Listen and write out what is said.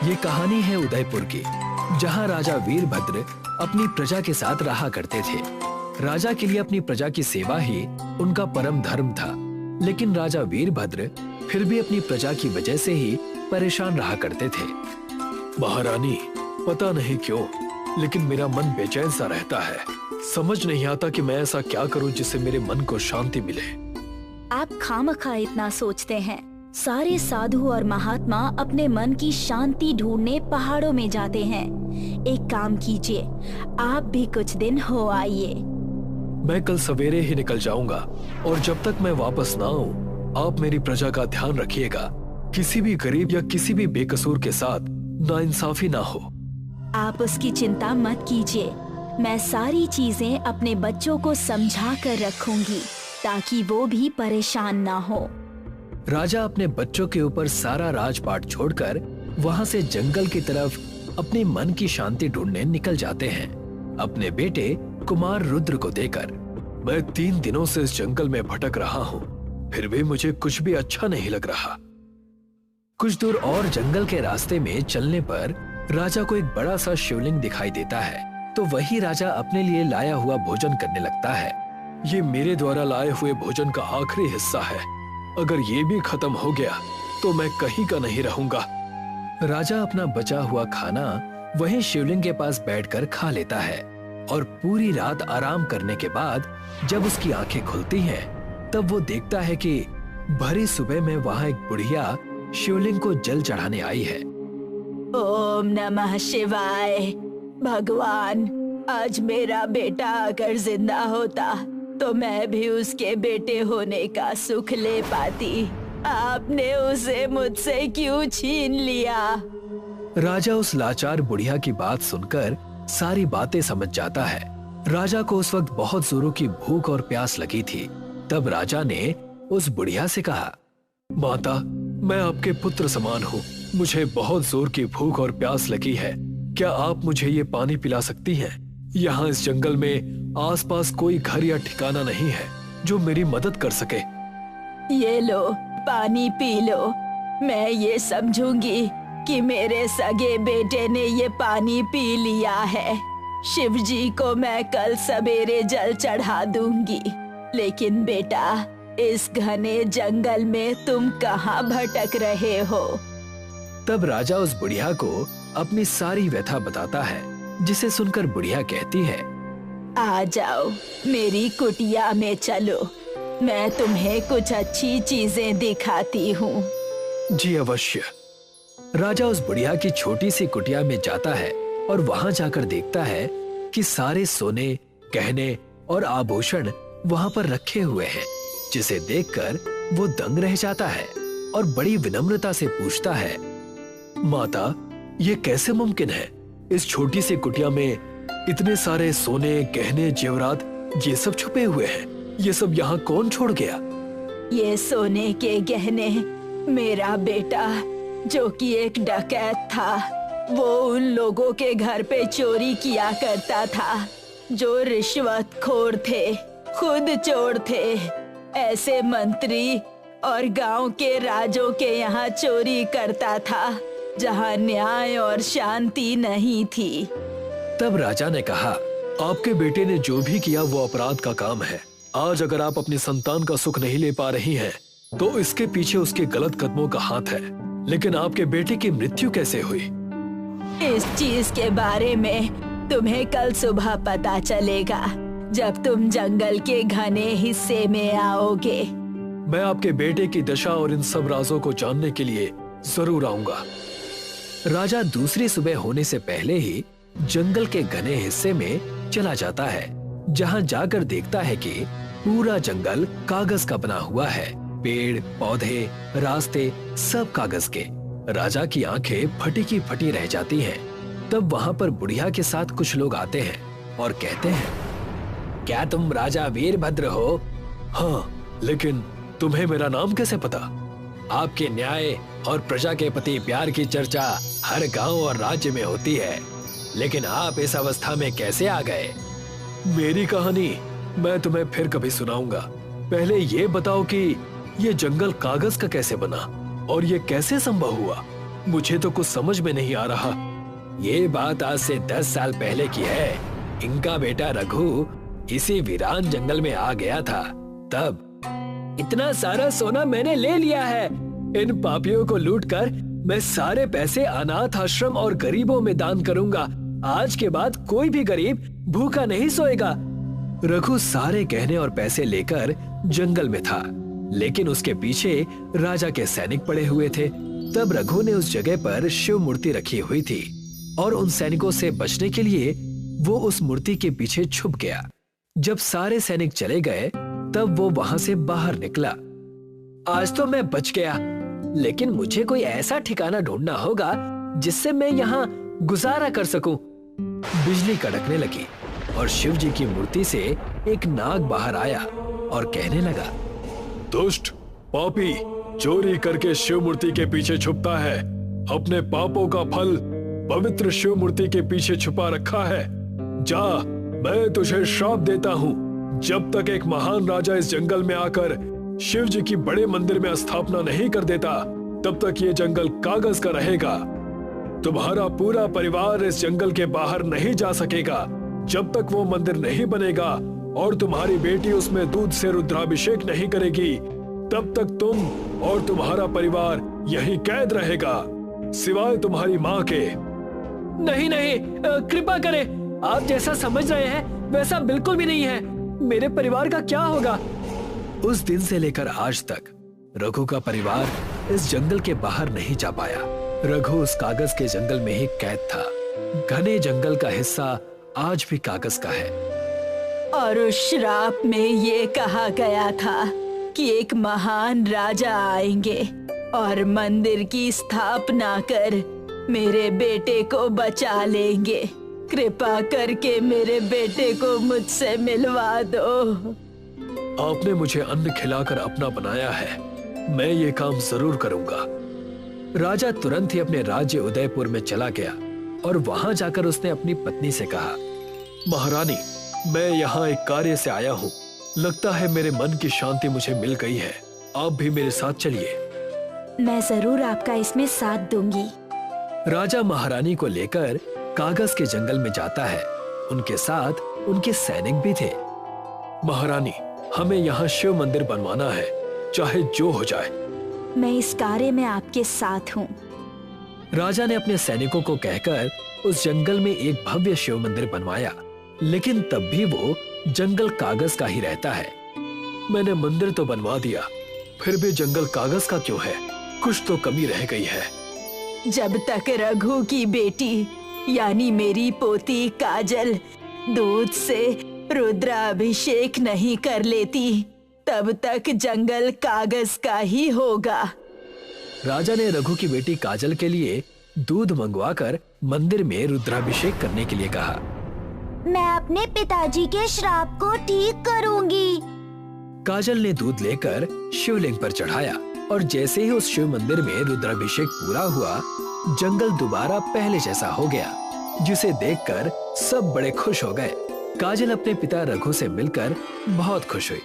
ये कहानी है उदयपुर की, जहाँ राजा वीरभद्र अपनी प्रजा के साथ रहा करते थे। राजा के लिए अपनी प्रजा की सेवा ही उनका परम धर्म था, लेकिन राजा वीरभद्र फिर भी अपनी प्रजा की वजह से ही परेशान रहा करते थे। महारानी, पता नहीं क्यों, लेकिन मेरा मन बेचैन सा रहता है। समझ नहीं आता कि मैं ऐसा क्या करूं जिससे मेरे मन को शांति मिले। आप खामखा इतना सोचते हैं। सारे साधु और महात्मा अपने मन की शांति ढूंढने पहाड़ों में जाते हैं। एक काम कीजिए, आप भी कुछ दिन हो आइए। मैं कल सवेरे ही निकल जाऊंगा, और जब तक मैं वापस ना आऊं, आप मेरी प्रजा का ध्यान रखिएगा। किसी भी गरीब या किसी भी बेकसूर के साथ नाइंसाफी ना हो। आप उसकी चिंता मत कीजिए। मैं सारी चीजें अपने बच्चों को समझा कर रखूंगी, ताकि वो भी परेशान ना हो। राजा अपने बच्चों के ऊपर सारा राजपाट छोड़कर वहाँ से जंगल की तरफ अपने मन की शांति ढूंढने निकल जाते हैं, अपने बेटे कुमार रुद्र को देकर। मैं 3 दिनों से इस जंगल में भटक रहा हूँ, फिर भी मुझे कुछ भी अच्छा नहीं लग रहा। कुछ दूर और जंगल के रास्ते में चलने पर राजा को एक बड़ा सा शिवलिंग दिखाई देता है, तो वही राजा अपने लिए लाया हुआ भोजन करने लगता है। ये मेरे द्वारा लाए हुए भोजन का आखिरी हिस्सा है। अगर ये भी खत्म हो गया तो मैं कहीं का नहीं रहूंगा। राजा अपना बचा हुआ खाना वहीं शिवलिंग के पास बैठकर खा लेता है, और पूरी रात आराम करने के बाद जब उसकी आंखें खुलती हैं, तब वो देखता है कि भरी सुबह में वहाँ एक बुढ़िया शिवलिंग को जल चढ़ाने आई है। ओम नमः शिवाय। भगवान, आज मेरा बेटा अगर जिंदा होता तो मैं भी उसके बेटे होने का सुख ले पाती। आपने उसे मुझसे क्यों छीन लिया? राजा उस लाचार बुढ़िया की बात सुनकर सारी बातें समझ जाता है। राजा को उस वक्त बहुत जोरों की भूख और प्यास लगी थी। तब राजा ने उस बुढ़िया से कहा, माता, मैं आपके पुत्र समान हूँ। मुझे बहुत जोर की भूख और प्यास लगी है। क्या आप मुझे ये पानी पिला सकती हैं? यहाँ इस जंगल में आसपास कोई घर या ठिकाना नहीं है जो मेरी मदद कर सके। ये लो, पानी पी लो। मैं ये समझूंगी कि मेरे सगे बेटे ने ये पानी पी लिया है। शिव जी को मैं कल सवेरे जल चढ़ा दूंगी। लेकिन बेटा, इस घने जंगल में तुम कहाँ भटक रहे हो? तब राजा उस बुढ़िया को अपनी सारी व्यथा बताता है, जिसे सुनकर बुढ़िया कहती है, आ जाओ, मेरी कुटिया में चलो। मैं तुम्हें कुछ अच्छी चीजें दिखाती हूँ। जी अवश्य। राजा उस बुढ़िया की छोटी सी कुटिया में जाता है और वहाँ जाकर देखता है कि सारे सोने, गहने और आभूषण वहाँ पर रखे हुए हैं, जिसे देखकर वो दंग रह जाता है और बड़ी विनम्रता से पूछता है, माता, ये कैसे मुमकिन है? इस छोटी सी कुटिया में इतने सारे सोने, गहने, जेवरात, ये सब छुपे हुए हैं। ये सब यहाँ कौन छोड़ गया? ये सोने के गहने मेरा बेटा, जो कि एक डकैत था, वो उन लोगों के घर पे चोरी किया करता था जो रिश्वतखोर थे, खुद चोर थे। ऐसे मंत्री और गांव के राजों के यहाँ चोरी करता था जहाँ न्याय और शांति नहीं थी। तब राजा ने कहा, आपके बेटे ने जो भी किया वो अपराध का काम है। आज अगर आप अपनी संतान का सुख नहीं ले पा रही हैं, तो इसके पीछे उसके गलत कदमों का हाथ है। लेकिन आपके बेटे की मृत्यु कैसे हुई? इस चीज के बारे में तुम्हें कल सुबह पता चलेगा, जब तुम जंगल के घने हिस्से में आओगे। मैं आपके बेटे की दशा और इन सब राजों को जानने के लिए जरूर आऊंगा। राजा दूसरी सुबह होने से पहले ही जंगल के घने हिस्से में चला जाता है, जहाँ जाकर देखता है कि पूरा जंगल कागज का बना हुआ है। पेड़, पौधे, रास्ते सब कागज के। राजा की आंखें फटी की फटी रह जाती हैं। तब वहाँ पर बुढ़िया के साथ कुछ लोग आते हैं और कहते हैं, क्या तुम राजा वीरभद्र हो? हाँ, लेकिन तुम्हें मेरा नाम कैसे पता? आपके न्याय और प्रजा के प्रति प्यार की चर्चा हर गांव और राज्य में होती है, लेकिन आप इस अवस्था में कैसे आ गए? मेरी कहानी मैं तुम्हें फिर कभी सुनाऊंगा। पहले ये बताओ कि ये जंगल कागज का कैसे बना और ये कैसे संभव हुआ? मुझे तो कुछ समझ में नहीं आ रहा। ये बात आज से 10 साल पहले की है। इनका बेटा रघु इसी वीरान जंगल में आ गया था। तब इतना सारा सोना मैंने ले लिया है। इन पापियों को लूटकर मैं सारे पैसे अनाथ आश्रम और गरीबों में दान करूंगा। आज के बाद कोई भी गरीब भूखा नहीं सोएगा। रघु सारे गहने और पैसे लेकर जंगल में था, लेकिन उसके पीछे राजा के सैनिक पड़े हुए थे। तब रघु ने उस जगह पर शिव मूर्ति रखी हुई थी और उन सैनिकों से बचने के लिए वो उस मूर्ति के पीछे छुप गया। जब सारे सैनिक चले गए तब वो वहां से बाहर निकला। आज तो मैं बच गया, लेकिन मुझे कोई ऐसा ठिकाना ढूंढना होगा जिससे मैं यहाँ गुजारा कर सकूं। बिजली कड़कने लगी और शिव जी की मूर्ति से एक नाग बाहर आया और कहने लगा, दुष्ट पापी, चोरी करके शिव मूर्ति के पीछे छुपता है। अपने पापों का फल पवित्र शिव मूर्ति के पीछे छुपा रखा है। जा, मैं तुझे श्राप देता हूँ। जब तक एक महान राजा इस जंगल में आकर शिव जी की बड़े मंदिर में स्थापना नहीं कर देता, तब तक ये जंगल कागज का रहेगा। तुम्हारा पूरा परिवार इस जंगल के बाहर नहीं जा सकेगा जब तक वो मंदिर नहीं बनेगा और तुम्हारी बेटी उसमें दूध से रुद्राभिषेक नहीं करेगी। तब तक तुम और तुम्हारा परिवार यहीं कैद रहेगा, सिवाय तुम्हारी माँ के। नहीं नहीं, कृपा करें। आप जैसा समझ रहे हैं वैसा बिल्कुल भी नहीं है। मेरे परिवार का क्या होगा? उस दिन से लेकर आज तक रघु का परिवार इस जंगल के बाहर नहीं जा पाया। रघु उस कागज के जंगल में ही कैद था। घने जंगल का हिस्सा आज भी कागज का है। और उस श्राप में ये कहा गया था कि एक महान राजा आएंगे और मंदिर की स्थापना कर मेरे बेटे को बचा लेंगे। कृपा करके मेरे बेटे को मुझसे मिलवा दो। आपने मुझे अन्न खिलाकर अपना बनाया है, मैं ये काम जरूर करूंगा। राजा तुरंत ही अपने राज्य उदयपुर में चला गया और वहां जाकर उसने अपनी पत्नी से कहा, महारानी, मैं यहाँ एक कार्य से आया हूँ। लगता है मेरे मन की शांति मुझे मिल गई है। आप भी मेरे साथ चलिए। मैं जरूर आपका इसमें साथ दूंगी। राजा महारानी को लेकर कागज के जंगल में जाता है। उनके साथ उनके सैनिक भी थे। महारानी, हमें यहाँ शिव मंदिर बनवाना है, चाहे जो हो जाए। मैं इस कार्य में आपके साथ हूँ। राजा ने अपने सैनिकों को कहकर उस जंगल में एक भव्य शिव मंदिर बनवाया, लेकिन तब भी वो जंगल कागज का ही रहता है। मैंने मंदिर तो बनवा दिया, फिर भी जंगल कागज का क्यों है? कुछ तो कमी रह गई है। जब तक रघु की बेटी यानी मेरी पोती काजल दूध से रुद्राभिषेक नहीं कर लेती, तब तक जंगल कागज का ही होगा। राजा ने रघु की बेटी काजल के लिए दूध मंगवाकर मंदिर में रुद्राभिषेक करने के लिए कहा। मैं अपने पिताजी के श्राप को ठीक करूंगी। काजल ने दूध लेकर शिवलिंग पर चढ़ाया और जैसे ही उस शिव मंदिर में रुद्राभिषेक पूरा हुआ, जंगल दोबारा पहले जैसा हो गया, जिसे देखकर सब बड़े खुश हो गए। काजल अपने पिता रघु से मिलकर बहुत खुश हुई।